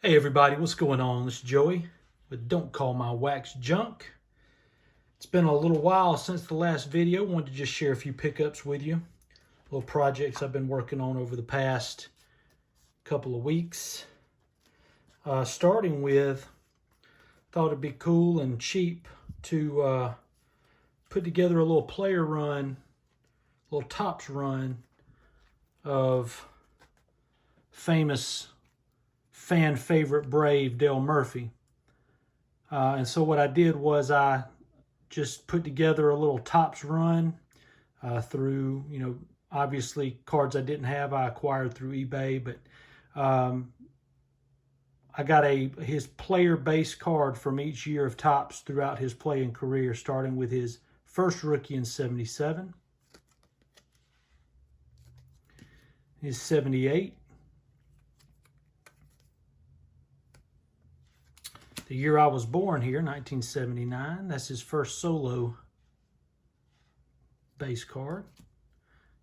Hey everybody, what's going on? This is Joey with Don't Call My Wax Junk. It's been a little while since the last video. Wanted to just share a few pickups with you. Little projects I've been working on over the past couple of weeks. Starting with, thought it'd be cool and cheap to put together a little player run, little Topps run of famous fan favorite Brave Dale Murphy. And so what I did was I just put together a little Topps run through, obviously cards I didn't have I acquired through eBay, but I got his player base card from each year of Topps throughout his playing career, starting with his first rookie in 77, his 78, the year I was born here, 1979. That's his first solo base card.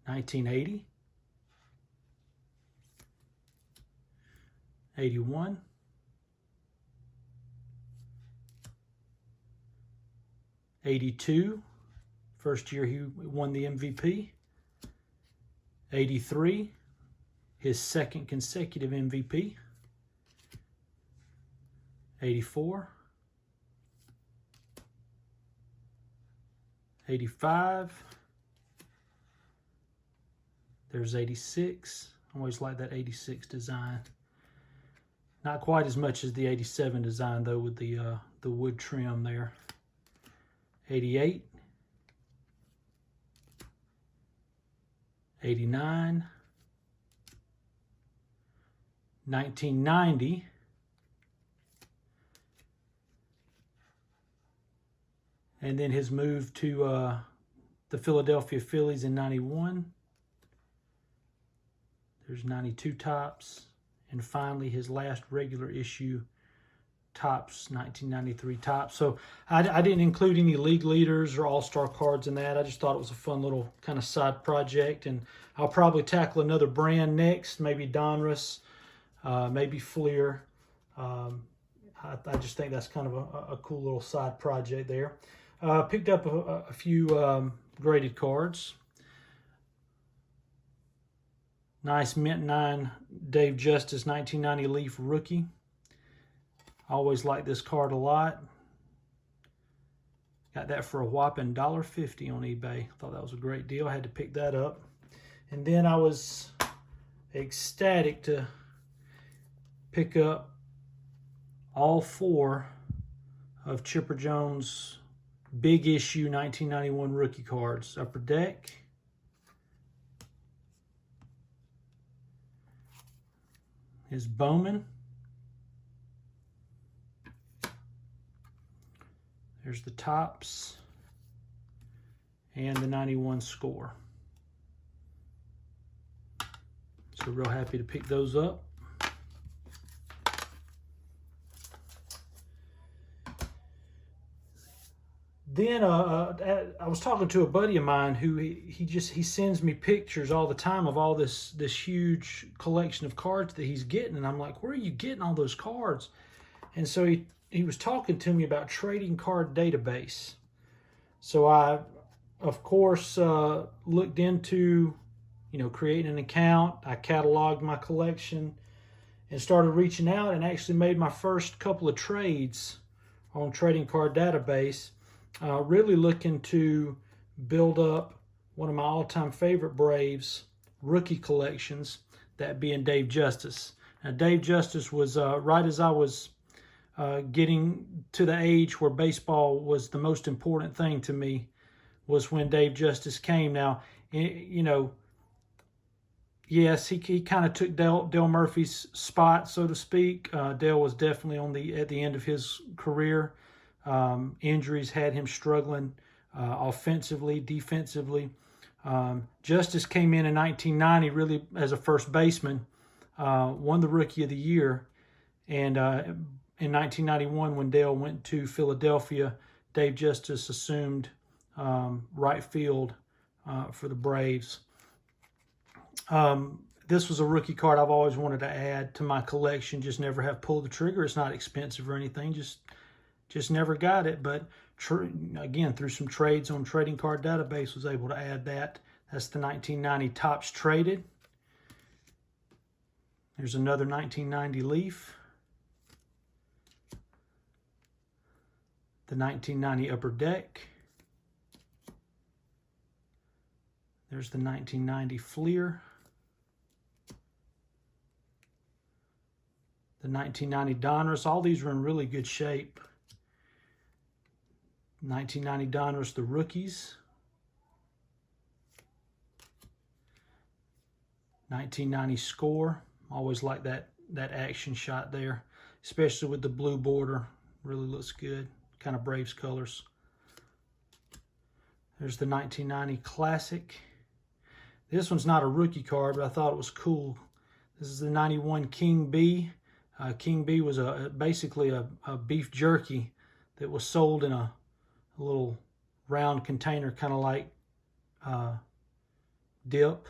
1980. 81. 82. First year he won the MVP. 83. His second consecutive MVP. 84, 85, there's 86. I always like that 86 design. Not quite as much as the 87 design though, with the wood trim there. 88, 89, 1990, and then his move to the Philadelphia Phillies in 91. There's 92 Topps. And finally, his last regular issue Topps, 1993 Topps. So I didn't include any league leaders or all-star cards in that. I just thought it was a fun little kind of side project. And I'll probably tackle another brand next, maybe Donruss, maybe Fleer. I just think that's kind of a cool little side project there. Picked up a few graded cards. Nice Mint 9 Dave Justice 1990 Leaf Rookie. I always like this card a lot. Got that for a whopping $1.50 on eBay. Thought that was a great deal. I had to pick that up. And then I was ecstatic to pick up all four of Chipper Jones' big issue 1991 rookie cards. Upper Deck, his Bowman, there's the Topps, and the 91 score. So real happy to pick those up. Then I was talking to a buddy of mine who he sends me pictures all the time of all this huge collection of cards that he's getting, and I'm like, where are you getting all those cards? And so he was talking to me about Trading Card Database. So I, of course, looked into creating an account. I cataloged my collection and started reaching out, and actually made my first couple of trades on Trading Card Database. Really looking to build up one of my all-time favorite Braves rookie collections, that being Dave Justice. Now, Dave Justice was right as I was getting to the age where baseball was the most important thing to me, was when Dave Justice came. Now, yes, he kind of took Dale Murphy's spot, so to speak. Dale was definitely at the end of his career. Injuries had him struggling offensively, defensively. Justice came in 1990 really as a first baseman, won the Rookie of the Year, and in 1991 when Dale went to Philadelphia, Dave Justice assumed right field for the Braves. this was a rookie card I've always wanted to add to my collection, just never have pulled the trigger. It's not expensive or anything, just never got it. But again, through some trades on Trading Card Database, was able to add that. That's the 1990 Topps Traded. There's another 1990 Leaf. The 1990 Upper Deck. There's the 1990 Fleer. The 1990 Donruss. All these are in really good shape. 1990 Donruss, the rookies. 1990 Score. Always like that action shot there, especially with the blue border. Really looks good. Kind of Braves colors. There's the 1990 Classic. This one's not a rookie card, but I thought it was cool. This is the 91 King B. King B was basically a beef jerky that was sold in a little round container, kind of like dip,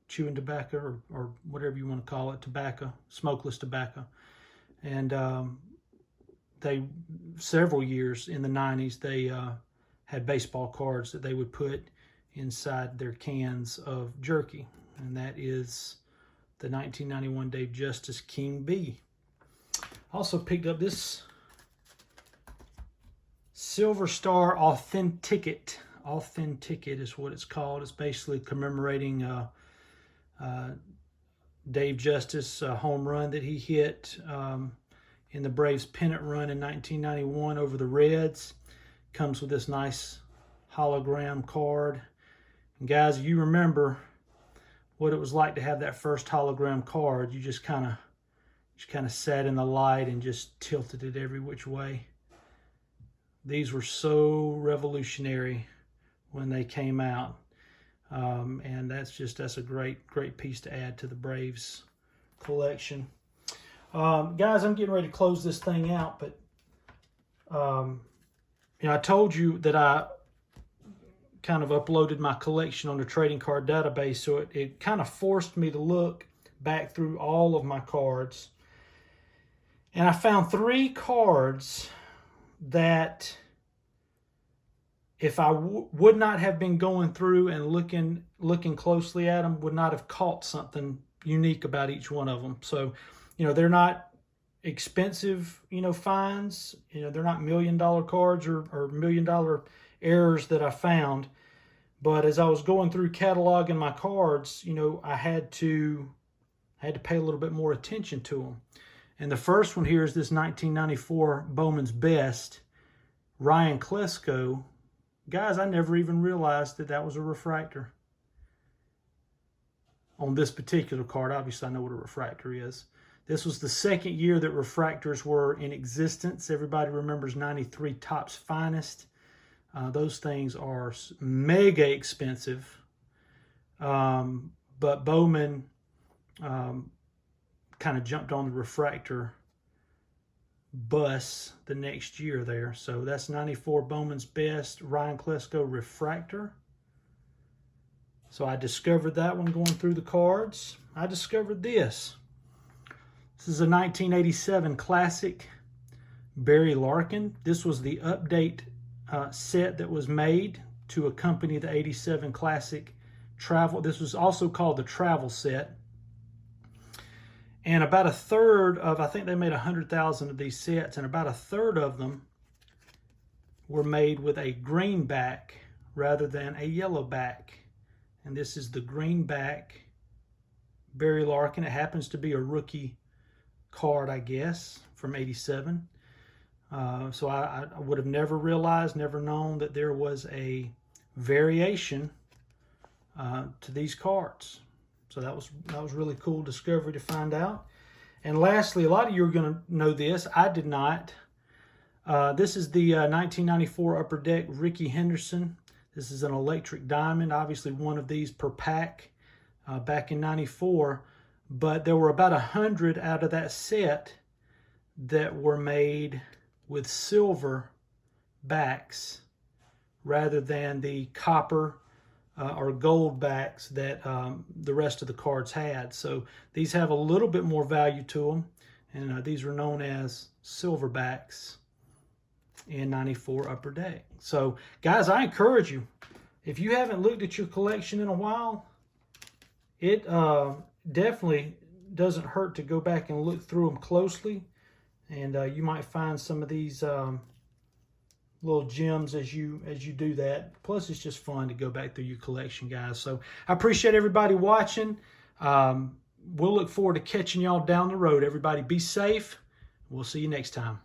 chewing tobacco, or whatever you want to call it, tobacco, smokeless tobacco. And several years in the 90s, they had baseball cards that they would put inside their cans of jerky. And that is the 1991 Dave Justice King B. Also picked up this Silver Star Authenticate. Authenticate is what it's called. It's basically commemorating Dave Justice home run that he hit in the Braves pennant run in 1991 over the Reds. Comes with this nice hologram card. And guys, you remember what it was like to have that first hologram card. You just kind of sat in the light and just tilted it every which way. These were so revolutionary when they came out. And that's a great piece to add to the Braves collection. Guys, I'm getting ready to close this thing out, but I told you that I kind of uploaded my collection on the Trading Card Database, so it kind of forced me to look back through all of my cards. And I found 3 cards that, if I would not have been going through and looking closely at them, would not have caught something unique about each one of them. So, they're not expensive, finds. They're not $1 million cards or $1 million errors that I found. But as I was going through cataloging my cards, I had to pay a little bit more attention to them. And the first one here is this 1994 Bowman's Best, Ryan Klesko. Guys, I never even realized that was a refractor. On this particular card, obviously I know what a refractor is. This was the second year that refractors were in existence. Everybody remembers 93 Topps Finest. Those things are mega expensive. But Bowman kind of jumped on the refractor bus the next year there. So that's 94 Bowman's Best, Ryan Klesko refractor. So I discovered that one going through the cards. I discovered this. This is a 1987 Classic Barry Larkin. This was the update set that was made to accompany the 87 Classic Travel. This was also called the Travel set. And about a third of, I think they made 100,000 of these sets, and about a third of them were made with a green back rather than a yellow back. And this is the green back Barry Larkin. It happens to be a rookie card, I guess, from 87. So I would have never realized, never known that there was a variation to these cards. So that was really cool discovery to find out. And lastly, a lot of you are going to know this. I did not. This is the 1994 Upper Deck Rickey Henderson. This is an electric diamond, obviously one of these per pack back in 94. But there were about 100 out of that set that were made with silver backs rather than the copper or gold backs that the rest of the cards had. So these have a little bit more value to them, and these were known as silverbacks in 94 Upper Deck. So guys, I encourage you, if you haven't looked at your collection in a while, it definitely doesn't hurt to go back and look through them closely, and you might find some of these little gems as you do that. Plus, it's just fun to go back through your collection, guys. So I appreciate everybody watching. We'll look forward to catching y'all down the road. Everybody be safe. We'll see you next time.